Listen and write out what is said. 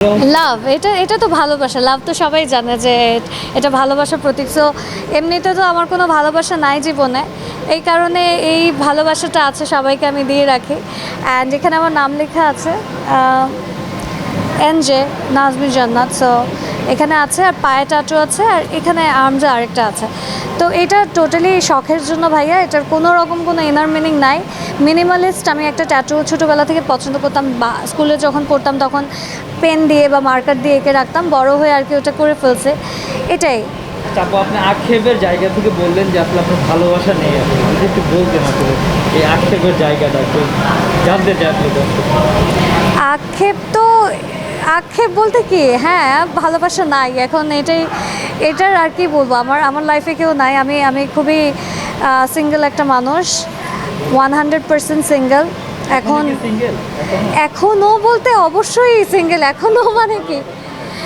লাভ, এটা এটা তো ভালোবাসা। লাভ তো সবাই জানে যে এটা ভালোবাসার প্রতীক। সো এমনিতে তো আমার কোনো ভালোবাসা নাই জীবনে, এই কারণে এই ভালোবাসাটা আছে, সবাইকে আমি দিয়ে রাখি। অ্যান্ড এখানে আমার নাম লেখা আছে এনজে নাজমি জান্নাত। সো এখানে আছে, আর পায়ে টাটু আছে, আর এখানে আর্মসে আরেকটা আছে। তো এটা টোটালি শখের জন্য ভাইয়া, এটার কোনো রকম কোনো ইনার মিনিং নাই। মিনিমালিস্ট। আমি একটা ট্যাটু ছোটোবেলা থেকে পছন্দ করতাম, বা স্কুলে যখন পড়তাম তখন পেন দিয়ে বা মার্কার দিয়ে এঁকে রাখতাম, বড় হয়ে আর কি ওটা করে ফেলছে, এটাই। আপু আপনি আক্ষেপের জায়গা থেকে বললেন যে আসলে আপনার ভালোবাসা নেই, আপনি একটু বলতেন আসলে এই আক্ষেপের জায়গাটা একটু জানতে চাই আপনি। আক্ষেপ তো, আক্ষেপ বলতে কি, হ্যাঁ ভালোবাসা নাই এখন, এটার আর কি বলবো, আমার লাইফে কেউ নাই। আমি খুবই সিঙ্গেল একটা মানুষ, 100% সিঙ্গেল এখন। সিঙ্গেল এখনও বলতে অবশ্যই সিঙ্গেল, এখনও মানে কি